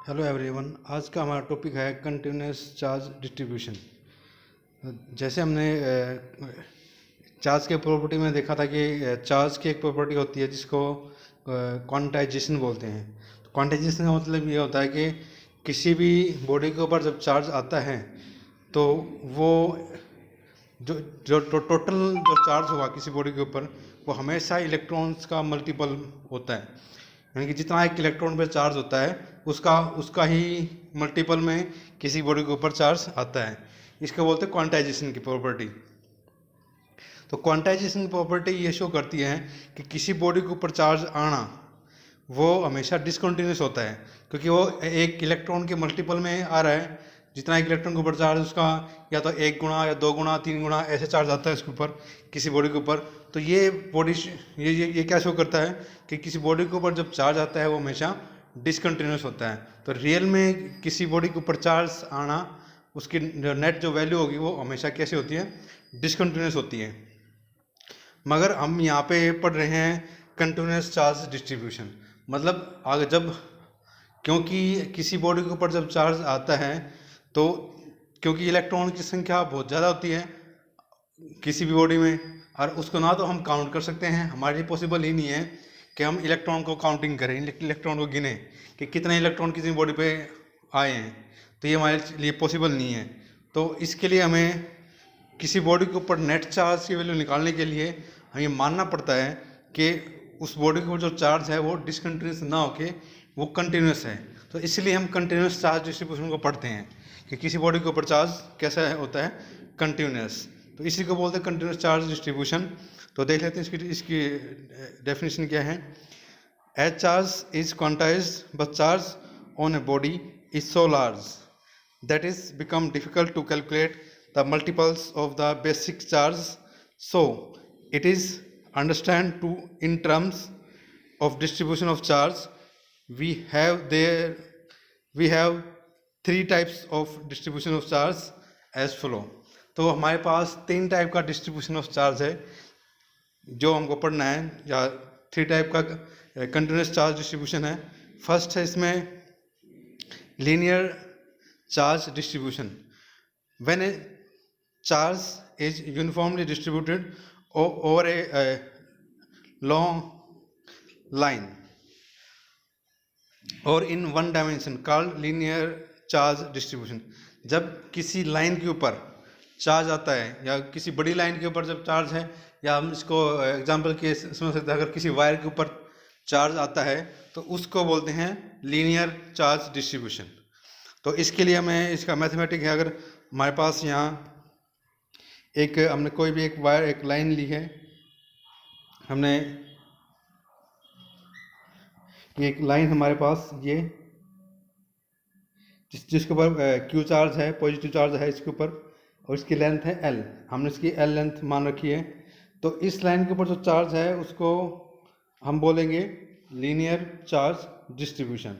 Hello everyone. आज का हमारा टॉपिक है कंटिन्यूस चार्ज डिस्ट्रीब्यूशन। जैसे हमने चार्ज के प्रॉपर्टी में देखा था कि चार्ज की एक प्रॉपर्टी होती है जिसको क्वांटाइजेशन बोलते हैं। तो क्वांटाइजेशन का मतलब ये होता है कि किसी भी बॉडी के ऊपर जब चार्ज आता है तो वो जो जो टोटल जो चार्ज होगा किसी बॉडी के ऊपर वो हमेशा इलेक्ट्रॉन्स का मल्टीपल होता है। यानी कि जितना एक इलेक्ट्रॉन पे चार्ज होता है उसका उसका ही मल्टीपल में किसी बॉडी के ऊपर चार्ज आता है। इसको बोलते हैं क्वांटाइजेशन की प्रॉपर्टी। तो क्वांटाइजेशन की प्रॉपर्टी ये शो करती है कि किसी बॉडी के ऊपर चार्ज आना वो हमेशा डिसकंटिन्यूस होता है, क्योंकि वो एक इलेक्ट्रॉन के मल्टीपल में आ रहा है। जितना एक इलेक्ट्रॉन के ऊपर चार्ज उसका या तो 1 गुना या 2 गुना 3 गुना ऐसे चार्ज आता है उसके ऊपर किसी बॉडी के ऊपर। तो ये बॉडी ये क्या शो करता है कि किसी बॉडी के ऊपर जब चार्ज आता है वो हमेशा डिसकंटिन्यूस होता है। तो रियल में किसी बॉडी के ऊपर चार्ज आना उसकी नेट जो वैल्यू होगी वो हमेशा कैसे होती है, डिसकंटिन्यूस होती है। मगर हम यहाँ पे पढ़ रहे हैं कंटिन्यूस चार्ज डिस्ट्रीब्यूशन। मतलब आगे जब क्योंकि किसी बॉडी के ऊपर जब चार्ज आता है तो क्योंकि इलेक्ट्रॉन की संख्या बहुत ज़्यादा होती है किसी भी बॉडी में, और उसको ना तो हम काउंट कर सकते हैं, हमारे लिए पॉसिबल ही नहीं है कि हम इलेक्ट्रॉन को काउंटिंग करें, इलेक्ट्रॉन को गिने कि कितने इलेक्ट्रॉन किसी बॉडी पे आए हैं। तो ये हमारे लिए पॉसिबल नहीं है। तो इसके लिए हमें किसी बॉडी के ऊपर नेट चार्ज की वैल्यू निकालने के लिए हमें मानना पड़ता है कि उस बॉडी के ऊपर जो चार्ज है वो डिसकंटिन्यूस ना होके वो कंटिन्यूस है। तो इसलिए हम कंटिन्यूस चार्ज डिस्ट्रीब्यूशन को पढ़ते हैं कि किसी बॉडी के ऊपर चार्ज कैसा होता है, कंटिन्यूस। तो इसी को बोलते हैं कंटिन्यूस चार्ज डिस्ट्रीब्यूशन। तो देख लेते हैं इसकी डेफिनेशन क्या है। As charge is quantised but charge on a body is so large that is become difficult to calculate the multiples of the basic charge, so it is understand to in terms of distribution of charge we have three types of distribution of charge as follow। तो हमारे पास 3 type का distribution of charge है जो हमको पढ़ना है, या 3 type का कंटिन्यूस चार्ज डिस्ट्रीब्यूशन है। फर्स्ट है इसमें linear charge distribution, when a charge is uniformly distributed over a long line or in one dimension called linear charge distribution। जब किसी लाइन के ऊपर चार्ज आता है या किसी बड़ी लाइन के ऊपर जब चार्ज है, या हम इसको एग्जांपल के समझ सकते हैं, अगर किसी वायर के ऊपर चार्ज आता है तो उसको बोलते हैं लीनियर चार्ज डिस्ट्रीब्यूशन। तो इसके लिए हमें इसका मैथमेटिक है। अगर हमारे पास यहाँ हमने कोई भी एक वायर एक लाइन ली है, हमने एक लाइन हमारे पास ये जिसके ऊपर क्यू चार्ज है, पॉजिटिव चार्ज है इसके ऊपर, और इसकी लेंथ है एल, हमने इसकी एल लेंथ मान रखी है। तो इस लाइन के ऊपर जो चार्ज है उसको हम बोलेंगे लीनियर चार्ज डिस्ट्रीब्यूशन।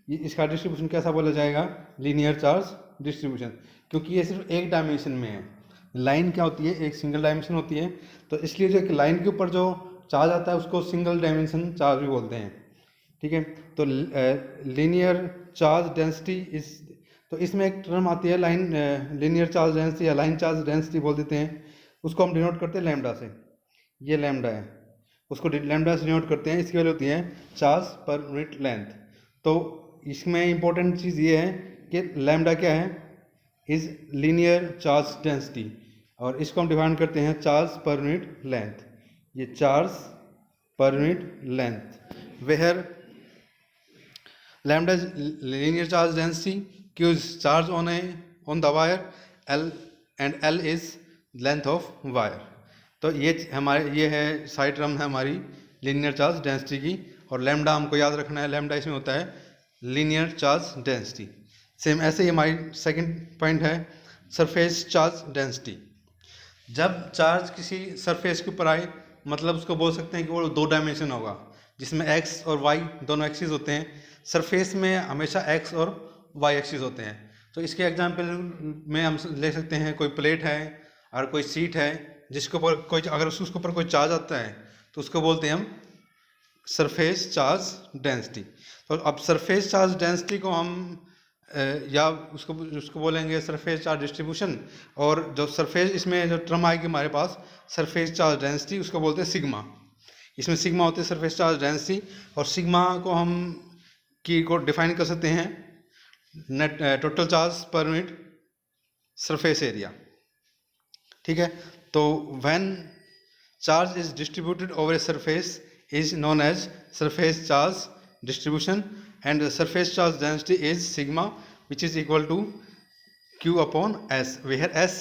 इसका डिस्ट्रीब्यूशन कैसा बोला जाएगा, लीनियर चार्ज डिस्ट्रीब्यूशन, क्योंकि ये सिर्फ एक डायमेंशन में है। लाइन क्या होती है, एक सिंगल डायमेंशन होती है। तो इसलिए जो एक लाइन के ऊपर जो चार्ज आता है उसको सिंगल डायमेंशन चार्ज भी बोलते हैं। ठीक है। तो लीनियर चार्ज डेंसिटी तो इसमें एक टर्म आती है लाइन लीनियर चार्ज डेंसिटी या लाइन चार्ज डेंसिटी बोल देते हैं। उसको हम डिनोट करते हैं लैम्डा से। ये लैम्डा है, उसको लैम्डा से डिनोट करते हैं। इसकी वैल्यू होती है चार्ज पर यूनिट लेंथ। तो इसमें इंपॉर्टेंट चीज़ ये है कि लैम्डा क्या है, इज लीनियर चार्ज डेंसिटी, और इसको हम डिफाइन करते हैं चार्ज पर यूनिट लेंथ। ये charge per unit length where lambda linear charge density, Q is charge on the wire, L and L is length of wire. तो ये है side term है हमारी लीनियर चार्ज डेंसिटी की, और lambda हमको याद रखना है। लैम्डा इसमें होता है लीनियर चार्ज डेंसिटी। सेम ऐसे ही हमारी सेकंड पॉइंट है सरफेस चार्ज डेंसिटी। जब चार्ज किसी सरफेस के ऊपर आए, मतलब उसको बोल सकते हैं कि वो 2 डायमेंशन होगा जिसमें एक्स और वाई दोनों एक्सिस होते हैं। सरफेस में हमेशा एक्स और वाई एक्सिस होते हैं। तो इसके एग्जांपल में हम ले सकते हैं कोई प्लेट है और कोई सीट है जिसके ऊपर अगर उसके ऊपर कोई चार्ज आता है तो उसको बोलते हैं हम सरफेस चार्ज डेंसिटी। तो अब सरफेस चार्ज डेंसिटी को हम या उसको उसको बोलेंगे सरफेस चार्ज डिस्ट्रीब्यूशन, और जो सरफेस इसमें जो टर्म आएगी हमारे पास सरफेस चार्ज डेंसिटी, उसको बोलते हैं सिग्मा। इसमें सिग्मा होते हैं सरफेस चार्ज डेंसिटी, और सिग्मा को हम को डिफाइन कर सकते हैं net total charge per unit surface area. ठीक है, तो when charge is distributed over a surface is known as surface charge distribution, and the surface charge density is sigma, which is equal to q upon s, where s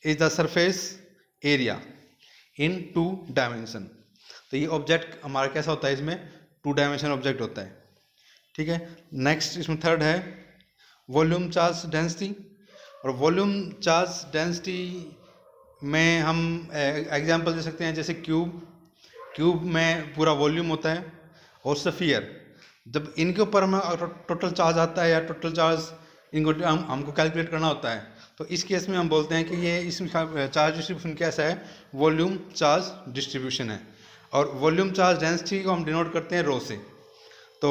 is the surface area in 2 dimension। तो ये object हमारा कैसा होता है, इसमें 2 dimension object होता है। ठीक है, नेक्स्ट इसमें थर्ड है वॉल्यूम चार्ज डेंसिटी, और वॉल्यूम चार्ज डेंसिटी में हम एग्जांपल दे सकते हैं, जैसे क्यूब में पूरा वॉल्यूम होता है, और स्फीयर, जब इनके ऊपर हमें टोटल चार्ज आता है या टोटल चार्ज इनको हमको कैलकुलेट करना होता है, तो इस केस में हम बोलते हैं कि ये इसमें चार्ज डिस्ट्रीब्यूशन कैसा है, वॉल्यूम चार्ज डिस्ट्रीब्यूशन है। और वॉल्यूम चार्ज डेंसिटी को हम डिनोट करते हैं रो से। तो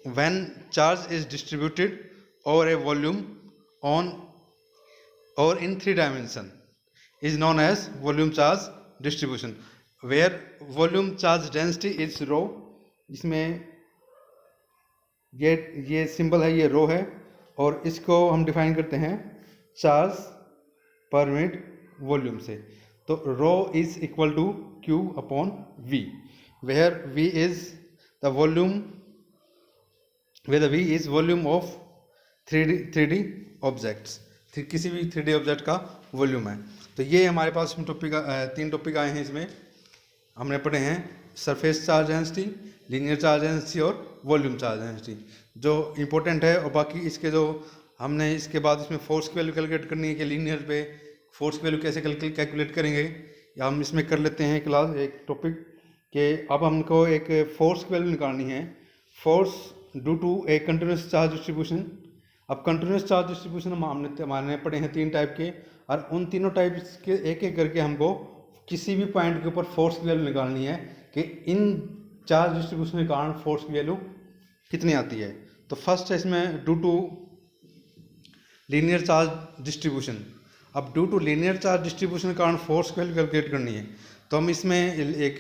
when charge is distributed over a volume on और in 3 dimension is known as volume charge distribution, where volume charge density is rho. इसमें ये सिंबल है, ये रो है, और इसको हम डिफाइन करते हैं चार्ज पर यूनिट वॉल्यूम से। तो rho is equal to Q upon V, where V is the volume, where V is volume of 3D objects, किसी भी 3D ऑब्जेक्ट का वॉल्यूम है। तो ये हमारे पास टॉपिक 3 टॉपिक आए हैं, इसमें हमने पढ़े हैं surface charge density, linear charge density और वॉल्यूम चार्ज डेंसिटी, जो इंपॉर्टेंट है। और बाकी इसके जो हमने इसके बाद इसमें फोर्स की वैल्यू कैलकुलेट करनी है कि लीनियर पे फोर्स की वैल्यू कैसे कैलकुलेट करेंगे, या हम इसमें कर लेते हैं क्लास एक टॉपिक कि अब हमको एक फोर्स की वैल्यू निकालनी है, force due to a continuous charge distribution. अब कंटिन्यूस चार्ज डिस्ट्रीब्यूशन हमारे पढ़े हैं 3 टाइप के, और उन तीनों टाइप्स के एक एक करके हमको किसी भी पॉइंट के ऊपर फोर्स की वैल्यू निकालनी है कि इन चार्ज डिस्ट्रीब्यूशन के कारण फोर्स की वैल्यू कितनी आती है। तो फर्स्ट है इसमें due to linear charge distribution. अब due to linear charge distribution के कारण फोर्स की वैल्यू कैलकुलेट करनी है, तो हम इसमें एक